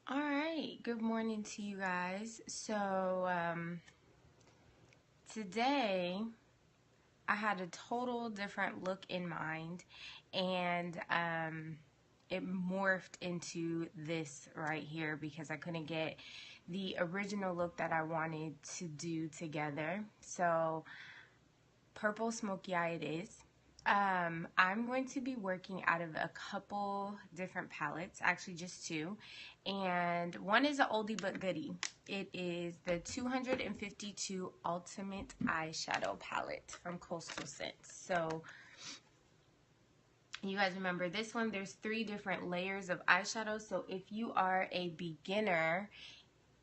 All right, good morning to you guys. Today I had a total different look in mind, and it morphed into this right here because I couldn't get the original look that I wanted to do together. So, purple smoky eye it is. I'm going to be working out of a couple different palettes, actually just two, and one is an oldie but goodie. It is the 252 Ultimate Eyeshadow Palette from Coastal Scents. So you guys remember this one, there's 3 different layers of eyeshadow, so if you are a beginner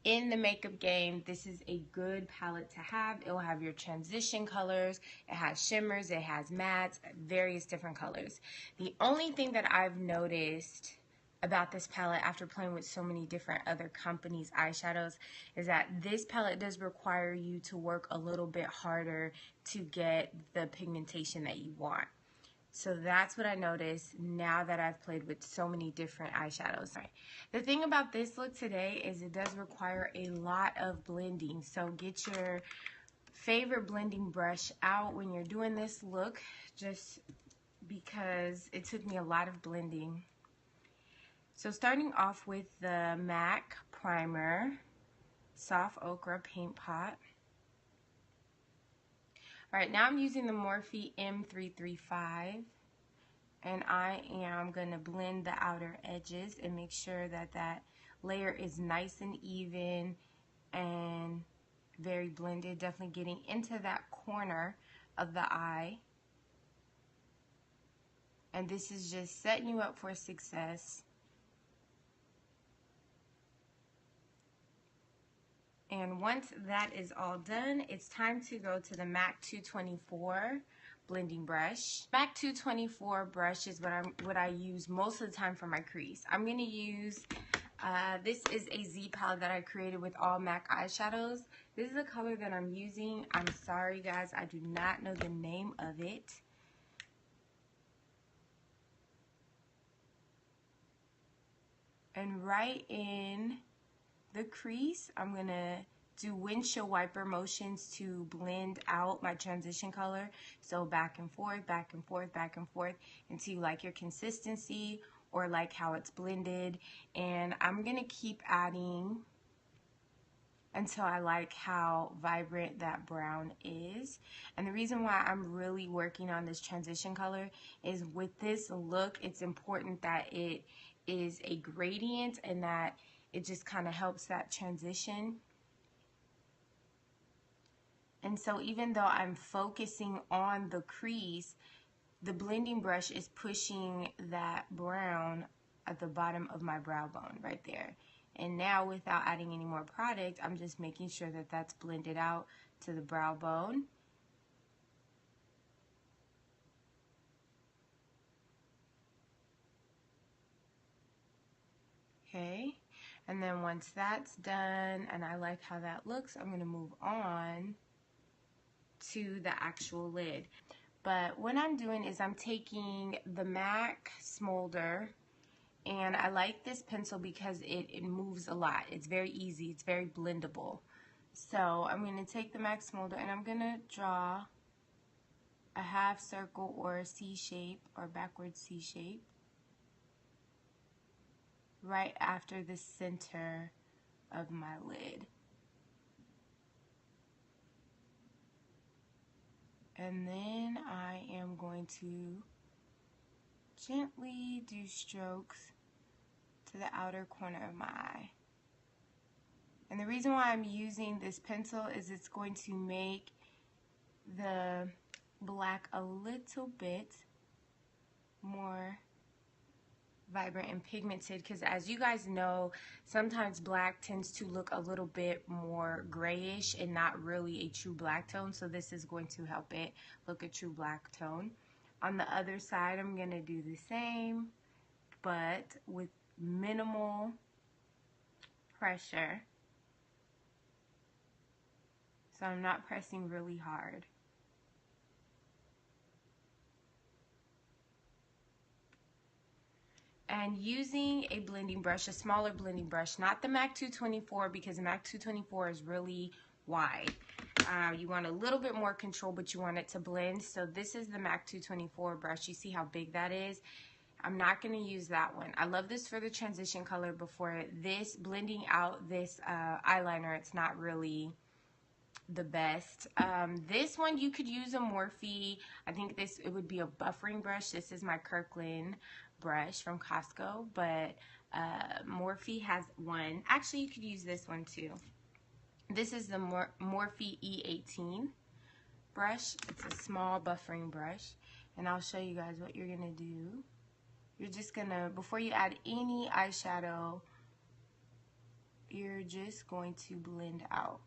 in the makeup game, this is a good palette to have. It will have your transition colors, it has shimmers, it has mattes, various different colors. The only thing that I've noticed about this palette after playing with so many different other companies' eyeshadows is that this palette does require you to work a little bit harder to get the pigmentation that you want. So that's what I noticed now that I've played with so many different eyeshadows. The thing about this look today is it does require a lot of blending. So get your favorite blending brush out when you're doing this look, just because it took me a lot of blending. So starting off with the MAC Primer, Soft Ochre Paint Pot. Alright, now I'm using the Morphe M335, and I am going to blend the outer edges and make sure that that layer is nice and even and very blended, definitely getting into that corner of the eye. And this is just setting you up for success. And once that is all done, it's time to go to the MAC 224 blending brush. MAC 224 brush is what I use most of the time for my crease. I'm going to use, this is a Z palette that I created with all MAC eyeshadows. This is the color that I'm using. I'm sorry guys, I do not know the name of it. And right in the crease, I'm going to do windshield wiper motions to blend out my transition color. So back and forth, back and forth, back and forth until you like your consistency or like how it's blended. And I'm going to keep adding until I like how vibrant that brown is. And the reason why I'm really working on this transition color is with this look, it's important that it is a gradient and that it just kind of helps that transition. And so even though I'm focusing on the crease, the blending brush is pushing that brown at the bottom of my brow bone right there. And now without adding any more product, I'm just making sure that that's blended out to the brow bone. Okay. And then once that's done and I like how that looks, I'm going to move on to the actual lid. But what I'm doing is I'm taking the MAC Smolder, and I like this pencil because it moves a lot. It's very easy. It's very blendable. So I'm going to take the MAC Smolder and I'm going to draw a half circle or a C shape or backward C shape right after the center of my lid. And then I am going to gently do strokes to the outer corner of my eye. And the reason why I'm using this pencil is it's going to make the black a little bit more vibrant and pigmented, because as you guys know, sometimes black tends to look a little bit more grayish and not really a true black tone. So this is going to help it look a true black tone. On the other side, I'm going to do the same, but with minimal pressure. So I'm not pressing really hard. And using a blending brush, a smaller blending brush, not the MAC 224, because the MAC 224 is really wide. You want a little bit more control, but you want it to blend. So this is the MAC 224 brush. You see how big that is? I'm not going to use that one. I love this for the transition color, before this blending out this eyeliner. It's not really the best. This one, you could use a Morphe. I think it would be a buffering brush. This is my Kirkland brush from Costco, but Morphe has one. Actually, you could use this one too. This is the Morphe E18 brush. It's a small buffering brush, and I'll show you guys what you're gonna do. You're just gonna, before you add any eyeshadow, you're just going to blend out.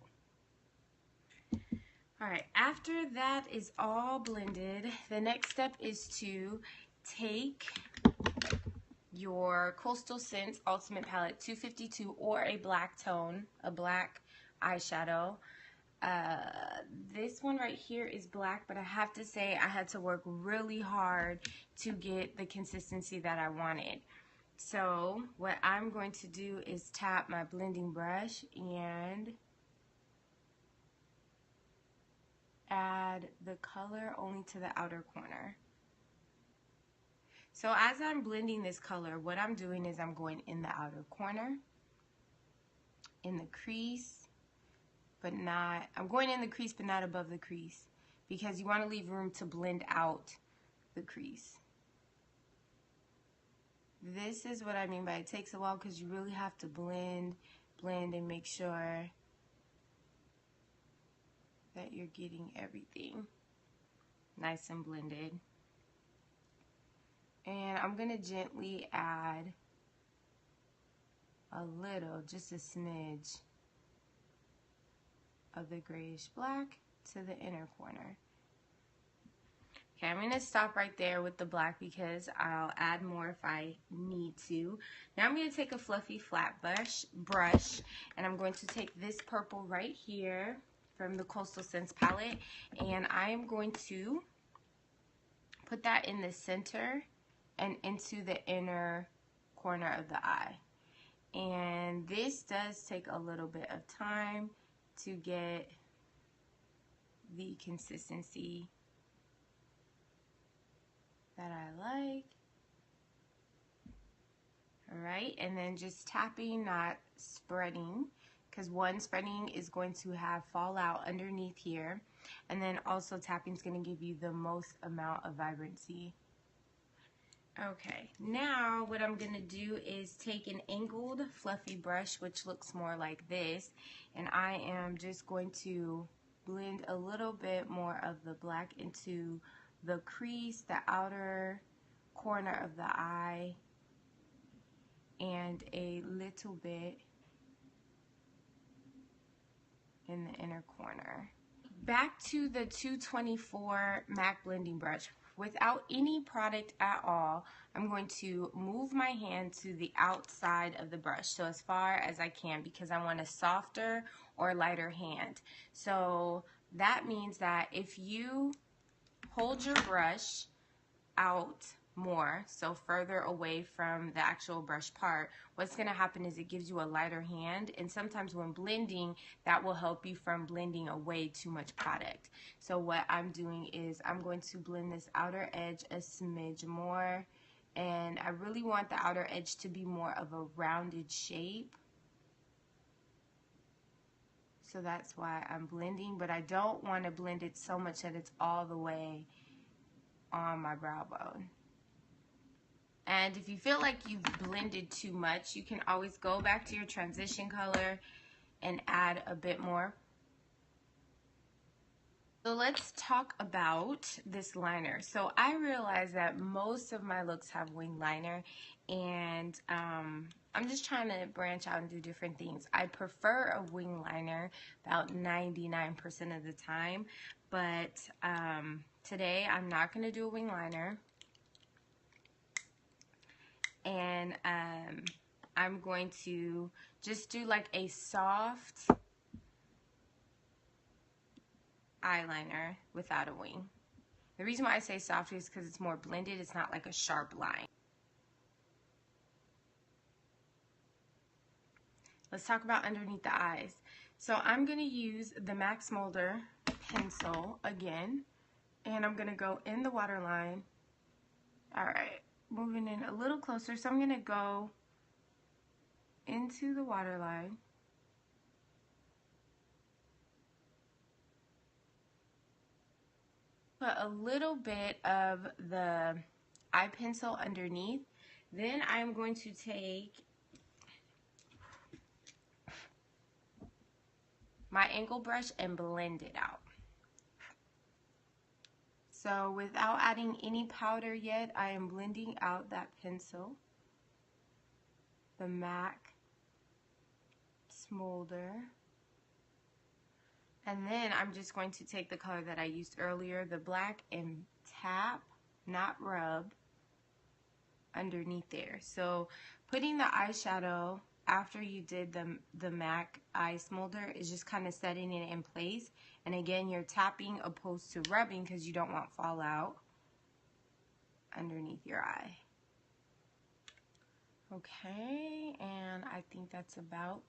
Alright, after that is all blended, the next step is to take your Coastal Scents Ultimate Palette 252 or a black tone, a black eyeshadow. This one right here is black, but I have to say I had to work really hard to get the consistency that I wanted. So what I'm going to do is tap my blending brush and add the color only to the outer corner. So as I'm blending this color, what I'm doing is I'm going in the outer corner, in the crease, but not, I'm going in the crease but not above the crease, because you want to leave room to blend out the crease. This is what I mean by it takes a while, because you really have to blend and make sure that you're getting everything nice and blended. And I'm going to gently add a little, just a smidge of the grayish black to the inner corner. Okay, I'm going to stop right there with the black, because I'll add more if I need to. Now I'm going to take a fluffy flat brush, and I'm going to take this purple right here from the Coastal Scents palette, and I am going to put that in the center and into the inner corner of the eye. And this does take a little bit of time to get the consistency that I like. Alright, and then just tapping, not spreading, because one, spreading is going to have fallout underneath here, and then also tapping is going to give you the most amount of vibrancy. Okay, now what I'm going to do is take an angled fluffy brush, which looks more like this, and I am just going to blend a little bit more of the black into the crease, the outer corner of the eye, and a little bit in the inner corner. Back to the 224 MAC blending brush. Without any product at all, I'm going to move my hand to the outside of the brush, so as far as I can, because I want a softer or lighter hand. So that means that if you hold your brush out more, so further away from the actual brush part, what's going to happen is it gives you a lighter hand, and sometimes when blending, that will help you from blending away too much product. So what I'm doing is I'm going to blend this outer edge a smidge more, and I really want the outer edge to be more of a rounded shape. So that's why I'm blending, but I don't want to blend it so much that it's all the way on my brow bone. And if you feel like you've blended too much, you can always go back to your transition color and add a bit more. So let's talk about this liner. So I realize that most of my looks have wing liner, and I'm just trying to branch out and do different things. I prefer a wing liner about 99% of the time, but today I'm not going to do a wing liner. And I'm going to just do like a soft eyeliner without a wing. The reason why I say soft is because it's more blended. It's not like a sharp line. let's talk about underneath the eyes. So I'm going to use the MAC Smolder pencil again, and I'm going to go in the waterline. All right, moving in a little closer. So I'm going to go into the waterline. Put a little bit of the eye pencil underneath. Then I'm going to take my angle brush and blend it out. So without adding any powder yet, I am blending out that pencil, the MAC Smolder. And then I'm just going to take the color that I used earlier, the black, and tap, not rub, underneath there. So putting the eyeshadow after you did the MAC eye smolder is just kind of setting it in place. And again, you're tapping opposed to rubbing because you don't want fallout underneath your eye. Okay, and I think that's about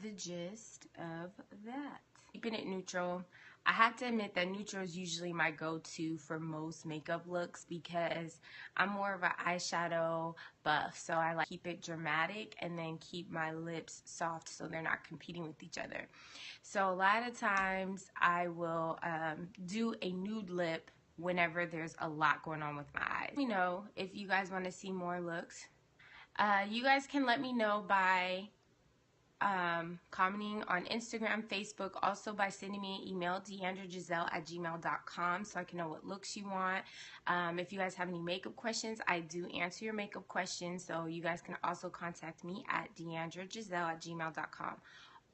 the gist of that. Keeping it neutral. I have to admit that neutral is usually my go-to for most makeup looks because I'm more of an eyeshadow buff, so I like to keep it dramatic and then keep my lips soft so they're not competing with each other. So a lot of times I will do a nude lip whenever there's a lot going on with my eyes. Let me know if you guys want to see more looks. You guys can let me know by commenting on Instagram, Facebook, also by sending me an email, deandragiselle@gmail.com, so I can know what looks you want. If you guys have any makeup questions, I do answer your makeup questions, so you guys can also contact me at deandragiselle@gmail.com.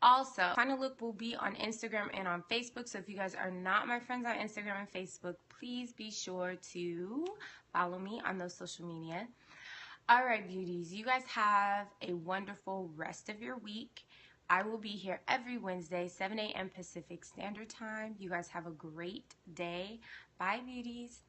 Also, final look will be on Instagram and on Facebook, so if you guys are not my friends on Instagram and Facebook, please be sure to follow me on those social media. All right, beauties, you guys have a wonderful rest of your week. I will be here every Wednesday, 7 a.m. Pacific Standard Time. You guys have a great day. Bye, beauties.